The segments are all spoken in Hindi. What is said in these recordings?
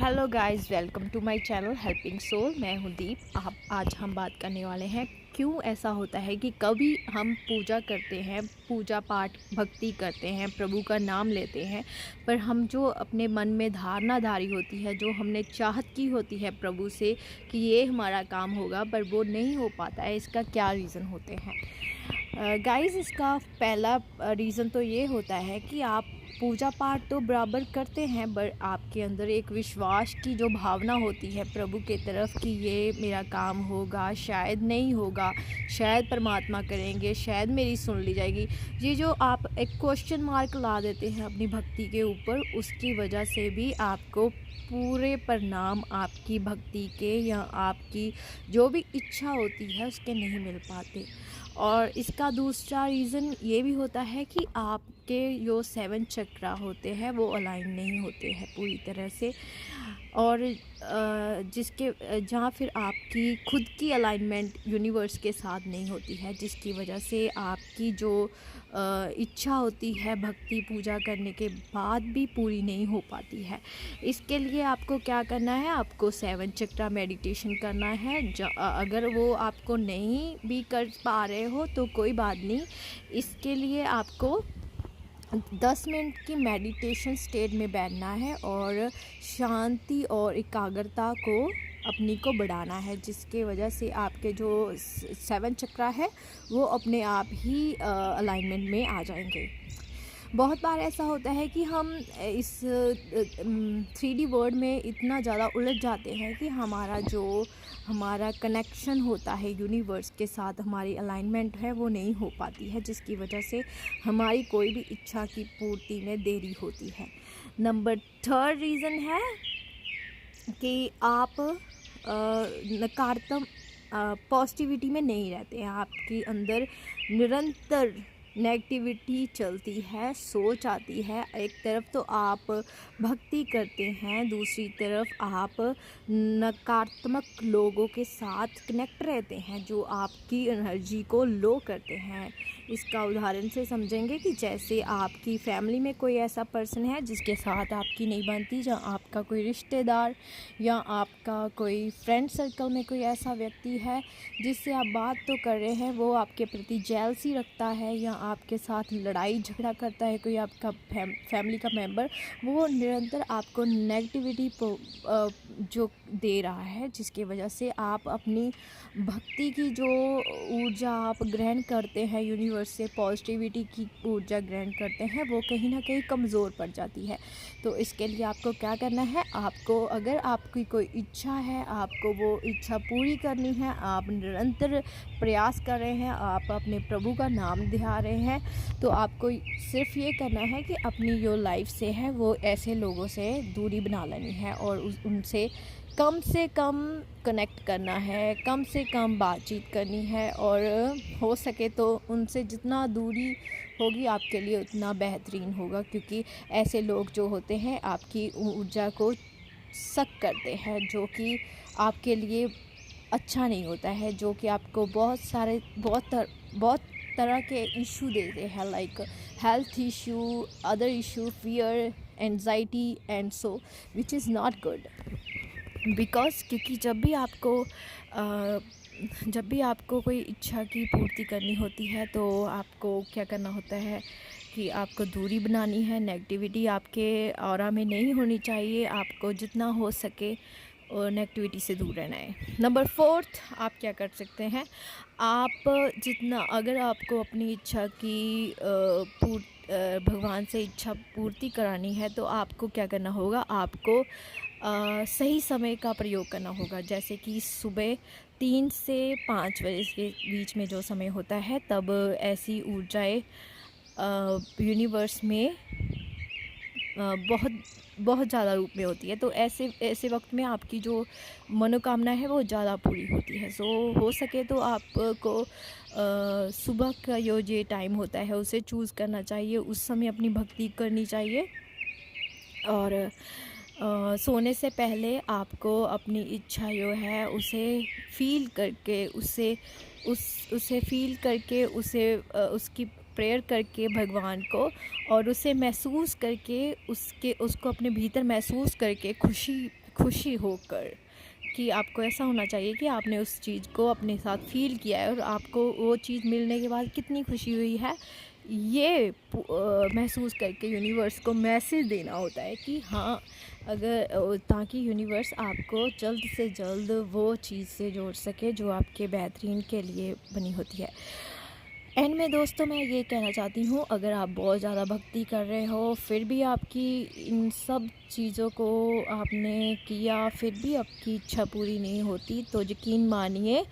Hello guys, welcome to my channel Helping Soul. मैं हूँ दीप। आज हम बात करने वाले हैं क्यों ऐसा होता है कि कभी हम पूजा करते हैं, पूजा पाठ भक्ति करते हैं, प्रभु का नाम लेते हैं, पर हम जो अपने मन में धारणाधारी होती है, जो हमने चाहत की होती है प्रभु से कि ये हमारा काम होगा, पर वो नहीं हो पाता है। इसका क्या रीज़न होते हैं गाइस? इसका पहला रीज़न तो ये होता है कि आप पूजा पाठ तो बराबर करते हैं, पर आपके अंदर एक विश्वास की जो भावना होती है प्रभु के तरफ कि ये मेरा काम होगा, शायद नहीं होगा, शायद परमात्मा करेंगे, शायद मेरी सुन ली जाएगी। ये जो आप एक क्वेश्चन मार्क ला देते हैं अपनी भक्ति के ऊपर, उसकी वजह से भी आपको पूरे परिणाम आपकी भक्ति के या आपकी जो भी इच्छा होती है उसके नहीं मिल पाते। और इसका दूसरा रीज़न ये भी होता है कि आपके जो 7 चक्रा होते हैं वो अलाइन नहीं होते हैं पूरी तरह से, और जिसके जहाँ फिर आपकी खुद की अलाइनमेंट यूनिवर्स के साथ नहीं होती है, जिसकी वजह से आपकी जो इच्छा होती है भक्ति पूजा करने के बाद भी पूरी नहीं हो पाती है। इसके लिए आपको क्या करना है? आपको 7 चक्रा मेडिटेशन करना है। अगर वो आपको नहीं भी कर पा रहे हो तो कोई बात नहीं, इसके लिए आपको 10 मिनट की मेडिटेशन स्टेट में बैठना है और शांति और एकाग्रता को अपनी को बढ़ाना है, जिसके वजह से आपके जो 7 चक्रा है वो अपने आप ही अलाइनमेंट में आ जाएंगे। बहुत बार ऐसा होता है कि हम इस 3D वर्ल्ड में इतना ज़्यादा उलझ जाते हैं कि हमारा कनेक्शन होता है यूनिवर्स के साथ, हमारी अलाइनमेंट है वो नहीं हो पाती है, जिसकी वजह से हमारी कोई भी इच्छा की पूर्ति में देरी होती है। नंबर 3 रीज़न है कि आप नकारात्मक पॉजिटिविटी में नहीं रहते हैं। आपके अंदर निरंतर नेगेटिविटी चलती है, सोच आती है। एक तरफ तो आप भक्ति करते हैं, दूसरी तरफ आप नकारात्मक लोगों के साथ कनेक्ट रहते हैं जो आपकी एनर्जी को लो करते हैं। इसका उदाहरण से समझेंगे कि जैसे आपकी फैमिली में कोई ऐसा पर्सन है जिसके साथ आपकी नहीं बनती, या आपका कोई रिश्तेदार या आपका कोई फ्रेंड सर्कल में कोई ऐसा व्यक्ति है जिससे आप बात तो कर रहे हैं, वो आपके प्रति जेलसी रखता है या आपके साथ लड़ाई झगड़ा करता है, कोई आपका फैमिली का मेंबर, वो निरंतर आपको नेगेटिविटी जो दे रहा है, जिसकी वजह से आप अपनी भक्ति की जो ऊर्जा आप ग्रहण करते हैं यूनिवर्स से, पॉजिटिविटी की ऊर्जा ग्रहण करते हैं, वो कहीं ना कहीं कमज़ोर पड़ जाती है। तो इसके लिए आपको क्या करना है? आपको अगर आपकी कोई इच्छा है, आपको वो इच्छा पूरी करनी है, आप निरंतर प्रयास कर रहे हैं, आप अपने प्रभु का नाम ध्या रहे हैं, तो आपको सिर्फ ये करना है कि अपनी जो लाइफ से है वो ऐसे लोगों से दूरी बना लेनी है और उनसे कम कनेक्ट करना है, कम से कम बातचीत करनी है, और हो सके तो उनसे जितना दूरी होगी आपके लिए उतना बेहतरीन होगा, क्योंकि ऐसे लोग जो होते हैं आपकी ऊर्जा को सक करते हैं, जो कि आपके लिए अच्छा नहीं होता है, जो कि आपको बहुत तरह के इशू देते हैं, like health issue, other issue, fear, anxiety and so, which is not good. Because क्योंकि जब भी आपको कोई इच्छा की पूर्ति करनी होती है तो आपको क्या करना होता है कि आपको दूरी बनानी है। नेगेटिविटी आपके ऑरा में नहीं होनी चाहिए, आपको जितना हो सके और नेगेटिविटी से दूर रहना है। नंबर 4 आप क्या कर सकते हैं? अगर आपको अपनी इच्छा की भगवान से इच्छा पूर्ति करानी है तो आपको क्या करना होगा? आपको सही समय का प्रयोग करना होगा, जैसे कि सुबह 3 से 5 बजे के बीच में जो समय होता है, तब ऐसी ऊर्जाएं यूनिवर्स में बहुत ज़्यादा रूप में होती है। तो ऐसे वक्त में आपकी जो मनोकामना है वो ज़्यादा पूरी होती है। सो हो सके तो आपको सुबह का जो टाइम होता है उसे चूज़ करना चाहिए, उस समय अपनी भक्ति करनी चाहिए। और सोने से पहले आपको अपनी इच्छा जो है उसे फील करके उसकी प्रेयर करके भगवान को, और उसे महसूस करके उसको अपने भीतर महसूस करके खुशी खुशी होकर, कि आपको ऐसा होना चाहिए कि आपने उस चीज़ को अपने साथ फ़ील किया है और आपको वो चीज़ मिलने के बाद कितनी खुशी हुई है, ये महसूस करके यूनिवर्स को मैसेज देना होता है कि हाँ, अगर ताकि यूनिवर्स आपको जल्द से जल्द वो चीज़ से जोड़ सके जो आपके बेहतरीन के लिए बनी होती है। एंड में दोस्तों मैं ये कहना चाहती हूँ, अगर आप बहुत ज़्यादा भक्ति कर रहे हो फिर भी आपकी इन सब चीज़ों को आपने किया फिर भी आपकी इच्छा पूरी नहीं होती, तो यकीन मानिए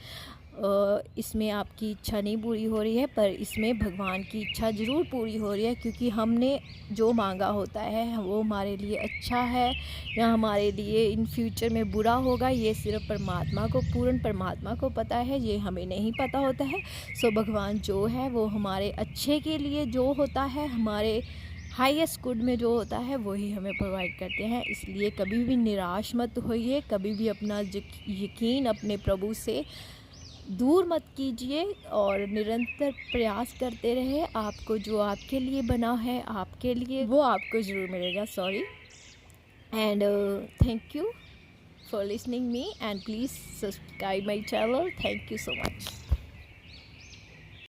इसमें आपकी इच्छा नहीं पूरी हो रही है, पर इसमें भगवान की इच्छा ज़रूर पूरी हो रही है, क्योंकि हमने जो मांगा होता है वो हमारे लिए अच्छा है या हमारे लिए इन फ्यूचर में बुरा होगा, ये सिर्फ पूर्ण परमात्मा को पता है, ये हमें नहीं पता होता है। सो भगवान जो है वो हमारे अच्छे के लिए जो होता है, हमारे हाईएस्ट गुड में जो होता है वही हमें प्रोवाइड करते हैं। इसलिए कभी भी निराश मत होइए, कभी भी अपना यकीन अपने प्रभु से दूर मत कीजिए और निरंतर प्रयास करते रहे। आपको जो आपके लिए बना है आपके लिए वो आपको ज़रूर मिलेगा। Sorry and thank you for listening me and please subscribe my channel. Thank you so much.